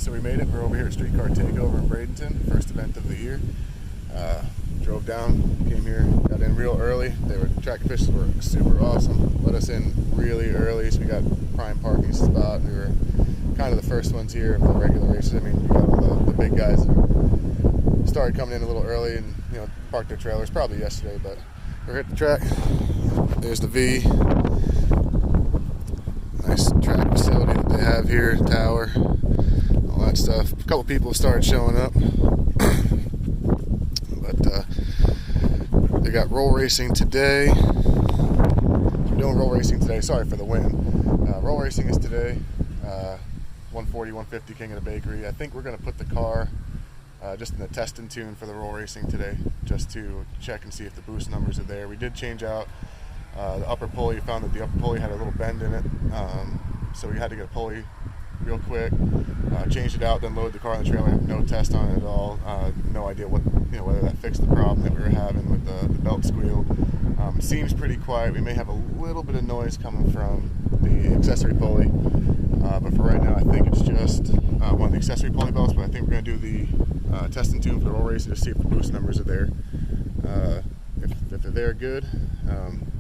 So we made it. We're over here at Streetcar Takeover in Bradenton, first event of the year. Drove down, came here, got in real early. Track officials were super awesome. Let us in really early, so we got prime parking spot. We were kind of the first ones here in the regular races. I mean, we got all the big guys that started coming in a little early and parked their trailers probably yesterday. But we're here at the track. There's the V. Nice track facility that they have here, tower, all that stuff. A couple people started showing up, but they got roll racing today. We're doing roll racing today. Sorry for the wind. Roll racing is today. 140, 150 King of the Bakery. I think we're going to put the car just in the test and tune for the roll racing today, just to check and see if the boost numbers are there. We did change out the upper pulley. We found that the upper pulley had a little bend in it, so we had to get a pulley real quick. Changed it out, then loaded the car on the trailer. No test on it at all. No idea what whether that fixed the problem that we were having with the belt squeal. It seems pretty quiet. We may have a little bit of noise coming from the accessory pulley, but for right now, I think it's just one of the accessory pulley belts. But I think we're going to do the test and tune for the roll racing to see if the boost numbers are there. If they're there, good.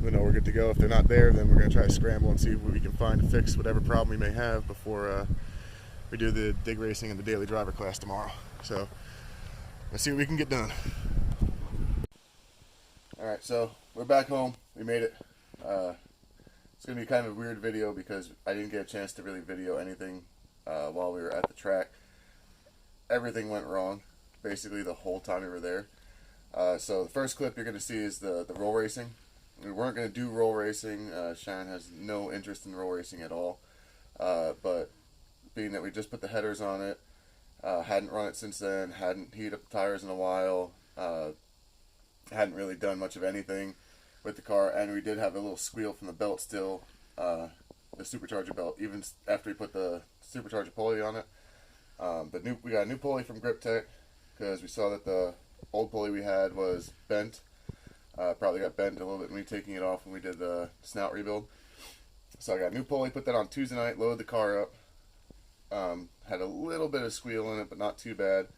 We know we're good to go. If they're not there, then we're going to try to scramble and see what we can find to fix whatever problem we may have before we do the dig racing and the daily driver class tomorrow. So let's see what we can get done. Alright, so we're back home. We made it. It's going to be kind of a weird video because I didn't get a chance to really video anything while we were at the track. Everything went wrong basically the whole time we were there. So the first clip you're going to see is the roll racing. We weren't going to do roll racing. Sharon has no interest in roll racing at all. But being that we just put the headers on it, hadn't run it since then, hadn't heated up the tires in a while, hadn't really done much of anything with the car, and we did have a little squeal from the belt still, the supercharger belt, even after we put the supercharger pulley on it. But we got a new pulley from Grip Tech because we saw that the old pulley we had was bent. Probably got bent a little bit when we were taking it off when we did the snout rebuild. So I got a new pulley, put that on Tuesday night, loaded the car up. Had a little bit of squeal in it, but not too bad.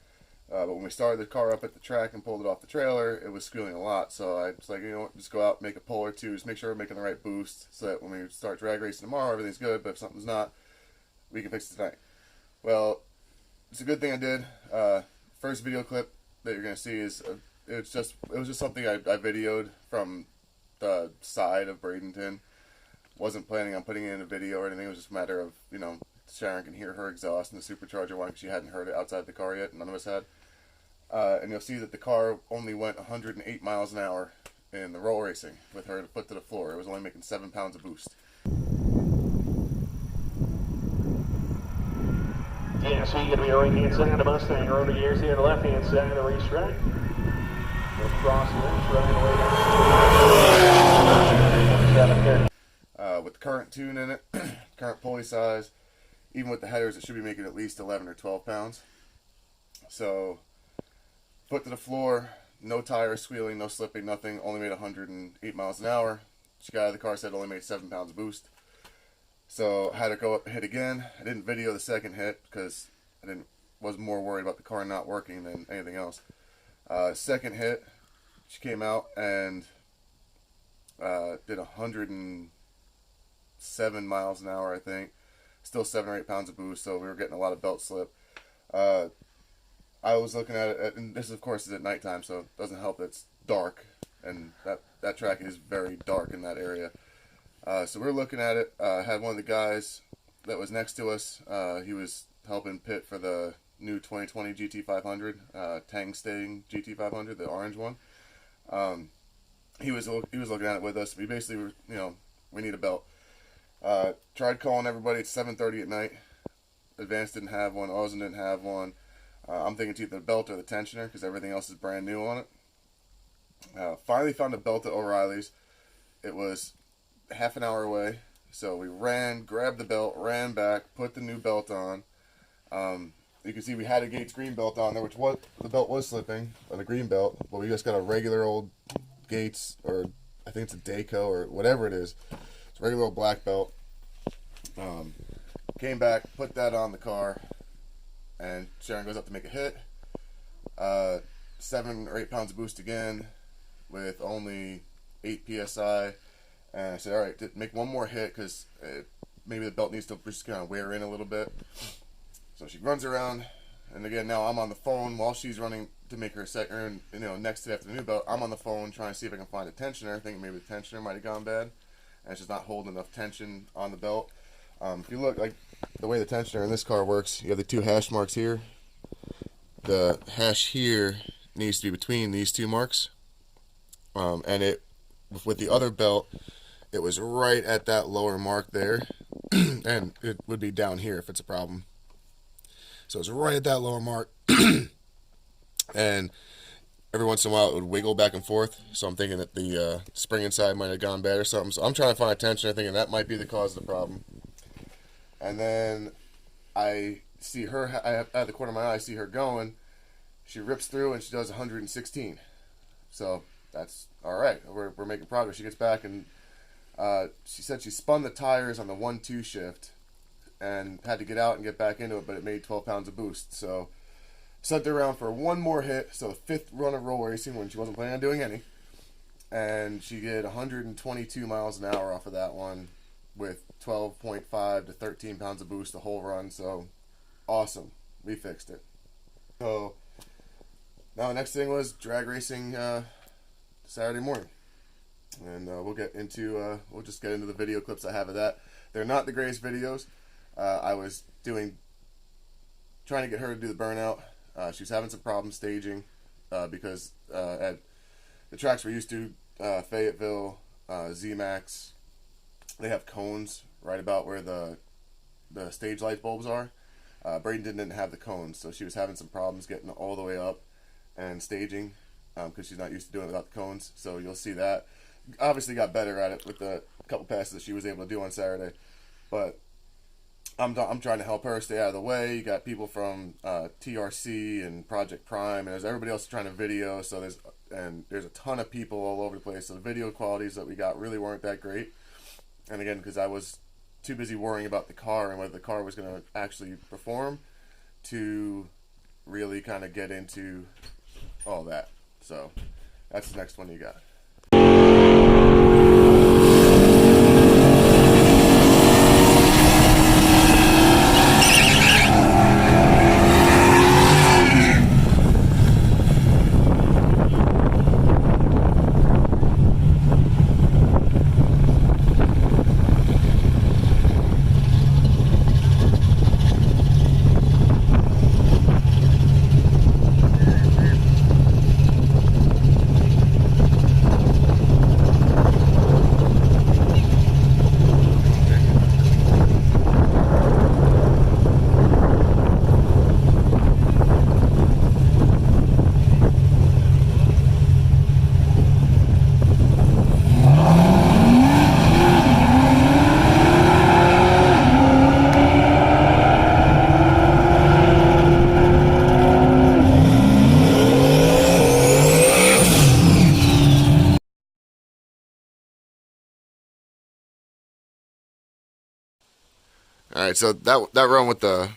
But when we started the car up at the track and pulled it off the trailer, it was squealing a lot. So I was like, what, just go out, make a pull or two, just make sure we're making the right boost so that when we start drag racing tomorrow, everything's good. But if something's not, we can fix it tonight. Well, it's a good thing I did. First video clip that you're going to see is it was just something I videoed from the side of Bradenton. Wasn't planning on putting it in a video or anything. It was just a matter of, Sharon can hear her exhaust in the supercharger one because she hadn't heard it outside the car yet. None of us had. And you'll see that the car only went 108 miles an hour in the roll racing with her foot to the floor. It was only making 7 pounds of boost. Yeah, so you're going to be right hand side of the Mustang, rotor gears here, the left hand side of the racetrack. We'll cross this right away down. With the current tune in it, current pulley size, even with the headers, it should be making at least 11 or 12 pounds. So, foot to the floor, no tire squealing, no slipping, nothing, only made 108 miles an hour. She got out of the car, said it only made 7 pounds of boost. So, had to go up and hit again. I didn't video the second hit because was more worried about the car not working than anything else. Second hit, she came out and did 107 miles an hour, I think. Still 7 or 8 pounds of boost, so we were getting a lot of belt slip. I was looking at it, and this of course is at nighttime, so it doesn't help that it's dark, and that track is very dark in that area. So we're looking at it. Had one of the guys that was next to us, he was helping pit for the new 2020 GT500, Tang Stang GT500, the orange one. He was looking at it with us. We basically were, we need a belt. Tried calling everybody at 7:30 at night. Advanced didn't have one. Ozen didn't have one. I'm thinking it's either the belt or the tensioner because everything else is brand new on it. Finally found a belt at O'Reilly's. It was half an hour away. So we ran, grabbed the belt, ran back, put the new belt on. You can see we had a Gates green belt on there, which the belt was slipping on the green belt, but we just got a regular old Gates, or I think it's a Daco or whatever it is. It's a regular old black belt. Came back, put that on the car, and Sharon goes up to make a hit. 7 or 8 pounds of boost again with only 8 psi. And I said, all right, make one more hit because maybe the belt needs to just kind of wear in a little bit. So she runs around, and again, now I'm on the phone while she's running to make her second, next to after the new belt. I'm on the phone trying to see if I can find a tensioner. I think maybe the tensioner might have gone bad, and it's just not holding enough tension on the belt. If you look, like the way the tensioner in this car works, you have the 2 hash marks here. The hash here needs to be between these 2 marks, and it, with the other belt, it was right at that lower mark there, and it would be down here if it's a problem. So it's right at that lower mark, and every once in a while it would wiggle back and forth. So I'm thinking that the spring inside might have gone bad or something. So I'm trying to find a tensioner, thinking that might be the cause of the problem. And then I see her, at the corner of my eye, I see her going. She rips through and she does 116. So that's all right. We're making progress. She gets back and she said she spun the tires on the 1-2 shift and had to get out and get back into it, but it made 12 pounds of boost. So sent her around for one more hit, so the 5th run of roll racing when she wasn't planning on doing any. And she did 122 miles an hour off of that one with 12.5 to 13 pounds of boost the whole run. So awesome. We fixed it. So now the next thing was drag racing Saturday morning. And we'll just get into the video clips I have of that. They're not the greatest videos. I was trying to get her to do the burnout. She was having some problems staging because at the tracks we're used to, Fayetteville, Z-Max, they have cones right about where the stage light bulbs are. Bradenton didn't have the cones, so she was having some problems getting all the way up and staging because she's not used to doing it without the cones. So you'll see that. Obviously got better at it with the couple passes that she was able to do on Saturday, but I'm trying to help her stay out of the way. You got people from TRC and Project Prime, and there's everybody else trying to video. So there's a ton of people all over the place. So the video qualities that we got really weren't that great. And again, because I was too busy worrying about the car and whether the car was going to actually perform to really kind of get into all that. So that's the next one you got. All right, so that run with the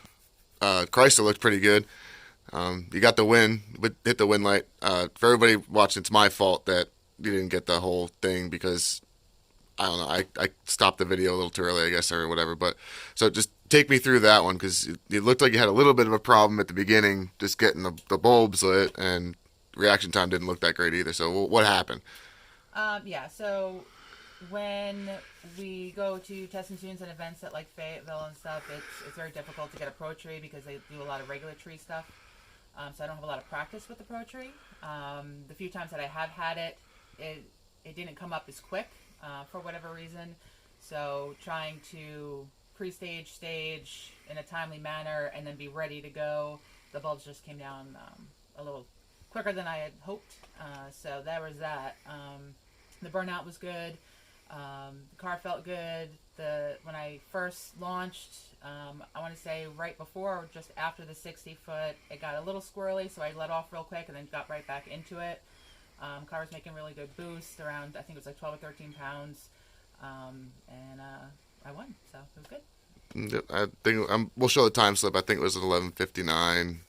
Chrysler looked pretty good. You got the win, but hit the win light. For everybody watching, it's my fault that you didn't get the whole thing because I don't know. I stopped the video a little too early, I guess, or whatever. But so just take me through that one because it looked like you had a little bit of a problem at the beginning, just getting the bulbs lit, and reaction time didn't look that great either. So what happened? Yeah. So when we go to test and tunes and events at like Fayetteville and stuff, it's very difficult to get a pro tree because they do a lot of regulatory stuff. So I don't have a lot of practice with the pro tree. The few times that I have had it didn't come up as quick for whatever reason. So trying to pre-stage, stage in a timely manner, and then be ready to go, the bulbs just came down a little quicker than I had hoped. So there was that. The burnout was good. The car felt good. When I first launched, I want to say right before or just after the 60-foot, it got a little squirrely, so I let off real quick and then got right back into it. Car was making really good boost around, I think it was like 12 or 13 pounds, and I won, so it was good. I think we'll show the time slip. I think it was at 11:59.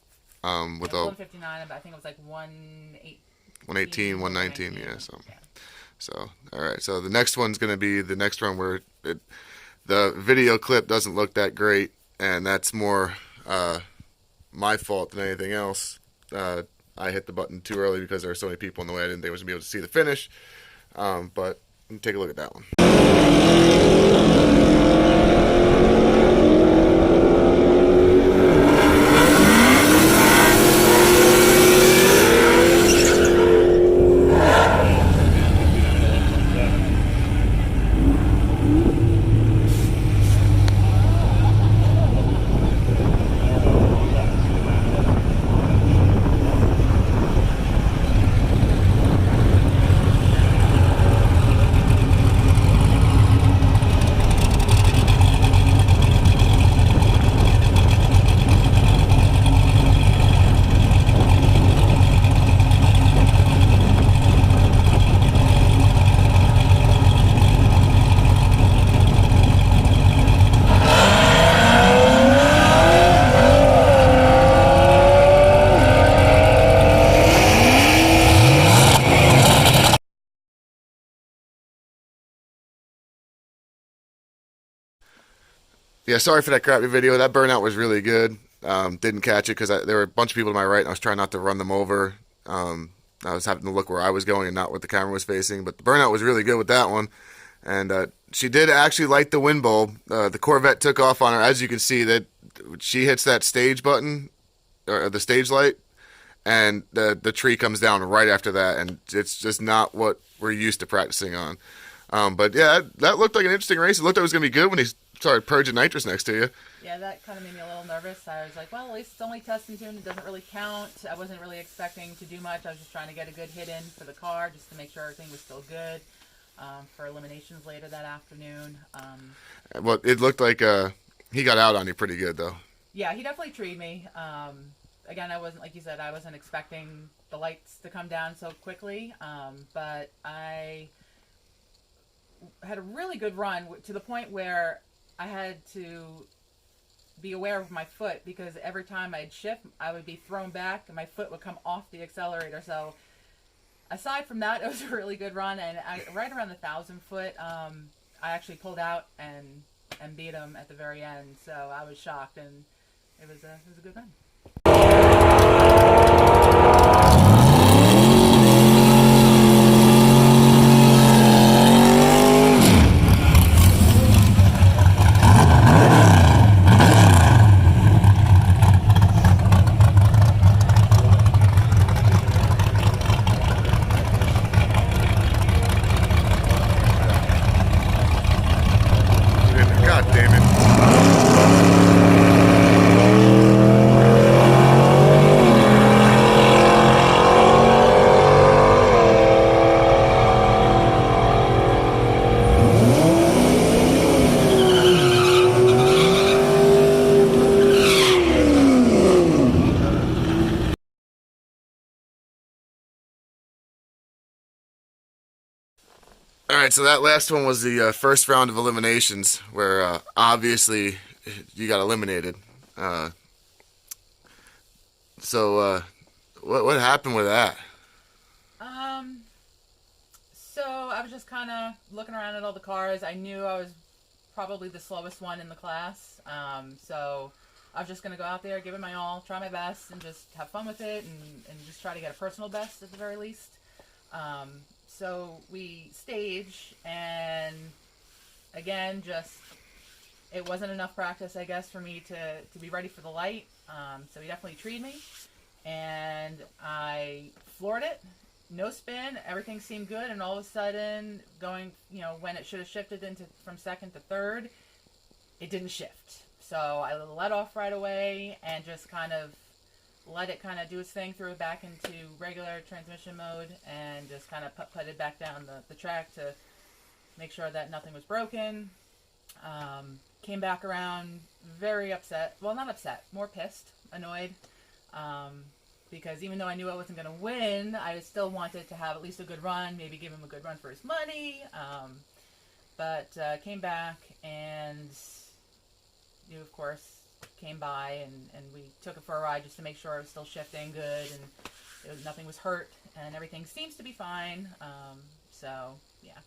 With it was 11:59, but I think it was like 118, 119, yeah. Yeah. So all right. So the next one's gonna be the next one where the video clip doesn't look that great, and that's more my fault than anything else. I hit the button too early because there were so many people in the way. I didn't think I was gonna be able to see the finish. But take a look at that one. Yeah, sorry for that crappy video. That burnout was really good. Didn't catch it because there were a bunch of people to my right, and I was trying not to run them over. I was having to look where I was going and not what the camera was facing. But the burnout was really good with that one. And she did actually light the wind bulb. The Corvette took off on her. As you can see, that she hits that stage button, or the stage light, and the tree comes down right after that. And it's just not what we're used to practicing on. But yeah, that looked like an interesting race. It looked like it was going to be good when he started purging nitrous next to you. Yeah, that kind of made me a little nervous. I was like, well, at least it's only test and tune. It doesn't really count. I wasn't really expecting to do much. I was just trying to get a good hit in for the car just to make sure everything was still good for eliminations later that afternoon. Well, it looked like he got out on you pretty good, though. Yeah, he definitely treed me. Again, I wasn't, like you said, I wasn't expecting the lights to come down so quickly. But I had a really good run to the point where I had to be aware of my foot because every time I'd shift, I would be thrown back and my foot would come off the accelerator. So aside from that, it was a really good run. And right around the 1,000 foot, I actually pulled out and beat him at the very end. So I was shocked, and it was a good run. God damn it. All right, so that last one was the first round of eliminations, where obviously you got eliminated. So what happened with that? So I was just kind of looking around at all the cars. I knew I was probably the slowest one in the class. So I was just going to go out there, give it my all, try my best, and just have fun with it, and just try to get a personal best at the very least. So we stage, and again, just it wasn't enough practice, I guess, for me to be ready for the light. So he definitely treed me, and I floored it. No spin, everything seemed good, and all of a sudden, going, when it should have shifted from second to third, it didn't shift. So I let off right away and just kind of let it kind of do its thing, threw it back into regular transmission mode, and just kind of putted back down the track to make sure that nothing was broken. Came back around very upset. Well, not upset, more pissed, annoyed. Because even though I knew I wasn't going to win, I still wanted to have at least a good run, maybe give him a good run for his money. But came back and you of course came by and we took it for a ride just to make sure it was still shifting good and nothing was hurt and everything seems to be fine. So yeah.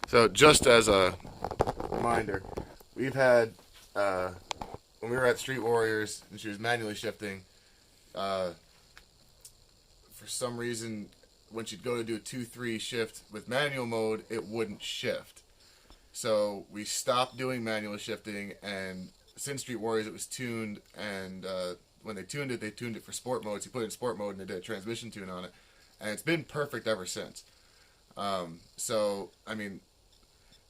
So just as a reminder, we've had when we were at Street Warriors and she was manually shifting, for some reason when she'd go to do a 2-3 shift with manual mode, it wouldn't shift. So we stopped doing manual shifting, and since Street Warriors it was tuned, and when they tuned it for sport mode. So you put it in sport mode and they did a transmission tune on it, and it's been perfect ever since. So I mean,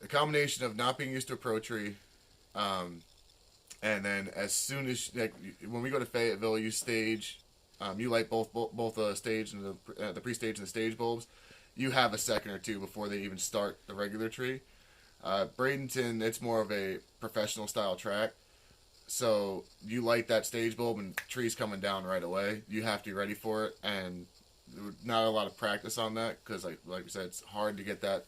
the combination of not being used to a Pro Tree, and then as soon as like when we go to Fayetteville, you stage, you light both the stage and the pre-stage and the stage bulbs. You have a second or two before they even start the regular tree. Bradenton, it's more of a professional style track, so you light that stage bulb and tree's coming down right away. You have to be ready for it, and not a lot of practice on that because, like we said, it's hard to get that.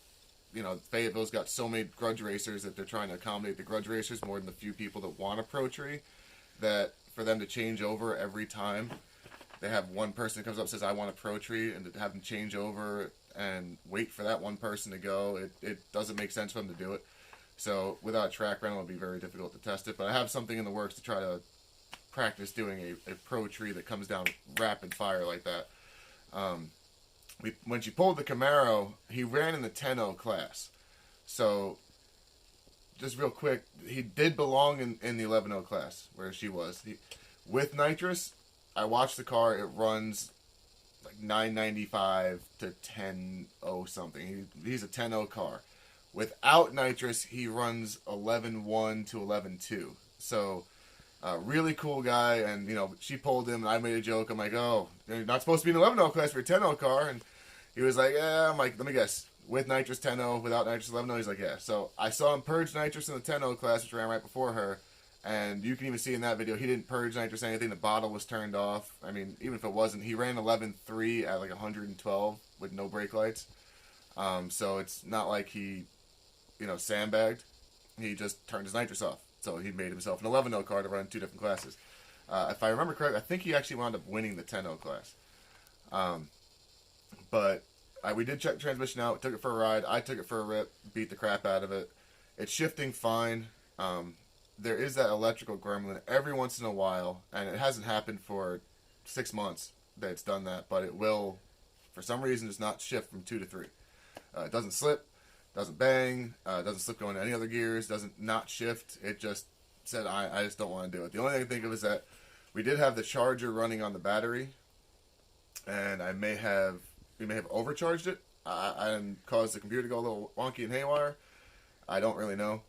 You know, Fayetteville's got so many grudge racers that they're trying to accommodate the grudge racers more than the few people that want a Pro Tree. That for them to change over every time, they have one person that comes up and says, I want a Pro Tree, and to have them change over and wait for that one person to go, it doesn't make sense for them to do it. So without a track rental, it would be very difficult to test it. But I have something in the works to try to practice doing a Pro Tree that comes down rapid fire like that. When she pulled the Camaro, he ran in the 10-0 class. So, just real quick, he did belong in the 11-0 class, where she was. With nitrous, I watched the car, it runs like 995 to 10-0 something. He's a 10-0 car. Without nitrous, he runs 11-1 to 11-2. So, really cool guy, and you know, she pulled him, and I made a joke. I'm like, oh, you're not supposed to be in the 11-0 class for a 10-0 car, and he was like, yeah. I'm like, let me guess, with nitrous 10-0, without nitrous 11-0. He's like, yeah. So I saw him purge nitrous in the 10-0 class, which ran right before her, and you can even see in that video, he didn't purge nitrous anything. The bottle was turned off. I mean, even if it wasn't, he ran 11.3 at like 112 with no brake lights. So it's not like he, you know, sandbagged. He just turned his nitrous off. So he made himself an 11-0 car to run two different classes. If I remember correctly, I think he actually wound up winning the 10-0 class. But we did check the transmission out, took it for a ride. I took it for a rip, beat the crap out of it. It's shifting fine. There is that electrical gremlin every once in a while, and it hasn't happened for 6 months that it's done that, but it will, for some reason, just not shift from 2 to 3. It doesn't slip, doesn't bang, doesn't slip going to any other gears, doesn't not shift. It just said, I just don't want to do it. The only thing I can think of is that we did have the charger running on the battery, and we may have overcharged it and caused the computer to go a little wonky and haywire. I don't really know,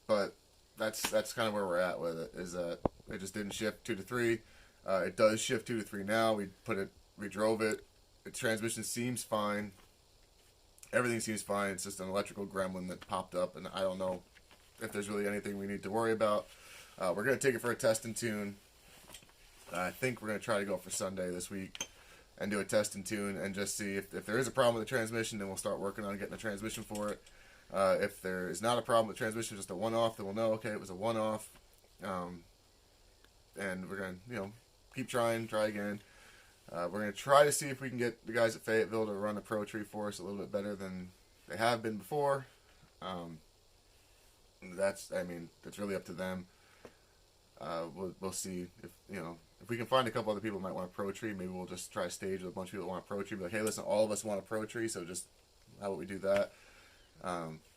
but that's kind of where we're at with it. Is that it just didn't shift 2 to 3. It does shift 2 to 3 now. We drove it. The transmission seems fine. Everything seems fine. It's just an electrical gremlin that popped up, and I don't know if there's really anything we need to worry about. We're going to take it for a test and tune. I think we're going to try to go for Sunday this week and do a test and tune and just see if there is a problem with the transmission, then we'll start working on getting a transmission for it. If there is not a problem with the transmission, just a one-off, then we'll know, okay, it was a one-off. And we're going to, keep trying, try again. We're going to try to see if we can get the guys at Fayetteville to run a Pro Tree for us a little bit better than they have been before. That's really up to them. We'll see if we can find a couple other people who might want a Pro Tree. Maybe we'll just try a stage with a bunch of people that want a Pro Tree. Be like, hey, listen, all of us want a Pro Tree, so just how about we do that?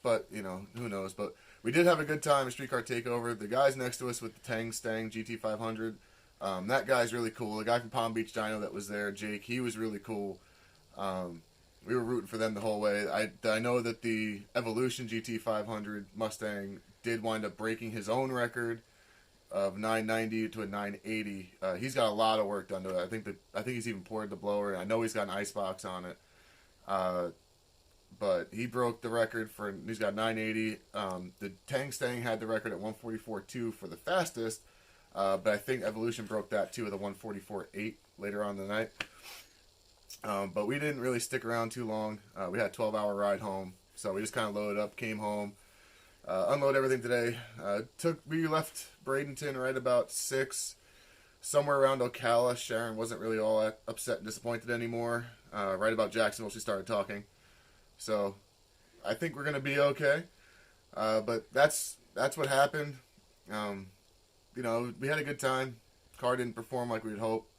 But who knows? But we did have a good time at Streetcar Takeover. The guys next to us with the Stang GT500, that guy's really cool. The guy from Palm Beach Dyno that was there, Jake, he was really cool. We were rooting for them the whole way. I know that the Evolution GT500 Mustang did wind up breaking his own record of 990 to a 980. He's got a lot of work done to it. I think he's even poured the blower. I know he's got an icebox on it. But he broke the record he's got 980. The Stang had the record at 144.2 for the fastest. But I think Evolution broke that too with a 144.8 later on in the night. But we didn't really stick around too long. We had a 12-hour ride home. So we just kind of loaded up, came home. unload everything today. We left Bradenton right about 6, somewhere around Ocala. Sharon wasn't really all that upset and disappointed anymore. Right about Jacksonville, she started talking. So I think we're gonna be okay. But that's what happened. You know, we had a good time. Car didn't perform like we'd hoped.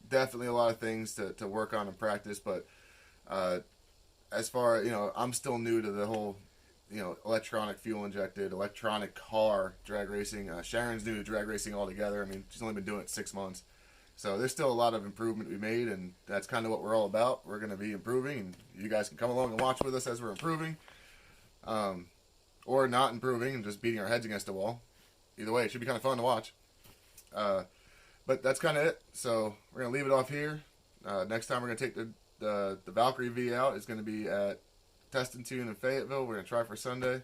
Definitely a lot of things to work on and practice, but as far, you know, I'm still new to the whole, you know, electronic fuel injected, electronic car drag racing. Sharon's new to drag racing altogether. I mean, she's only been doing it 6 months. So there's still a lot of improvement to be made, and that's kind of what we're all about. We're going to be improving, and you guys can come along and watch with us as we're improving. Or not improving and just beating our heads against a wall. Either way, it should be kind of fun to watch. But that's kind of it. So we're going to leave it off here. Next time we're going to take the Valkyree V out. It's going to be at Test and Tune in Fayetteville. We're going to try for Sunday.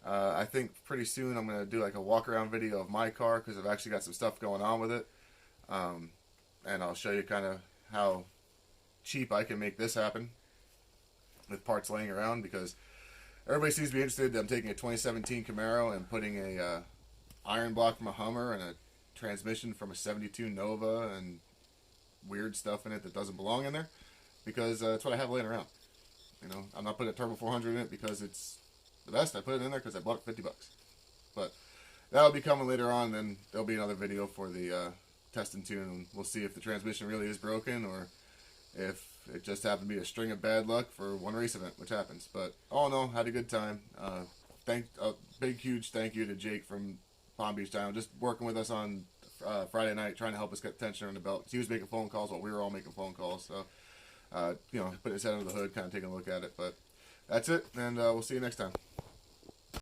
I think pretty soon I'm going to do like a walk around video of my car because I've actually got some stuff going on with it. And I'll show you kind of how cheap I can make this happen with parts laying around, because everybody seems to be interested. I'm taking a 2017 Camaro and putting a iron block from a Hummer and a transmission from a 72 Nova and weird stuff in it that doesn't belong in there, because that's what I have laying around. You know, I'm not putting a Turbo 400 in it because it's the best. I put it in there because I bought it for $50. But that'll be coming later on. Then there'll be another video for the Test and Tune, and we'll see if the transmission really is broken or if it just happened to be a string of bad luck for one race event, which happens. But all in all, had a good time. Big, huge thank you to Jake from Palm Beach Dino, just working with us on Friday night, trying to help us get tension on the belt. He was making phone calls while we were all making phone calls. So, you know, put his head under the hood, kind of taking a look at it. But that's it, and we'll see you next time.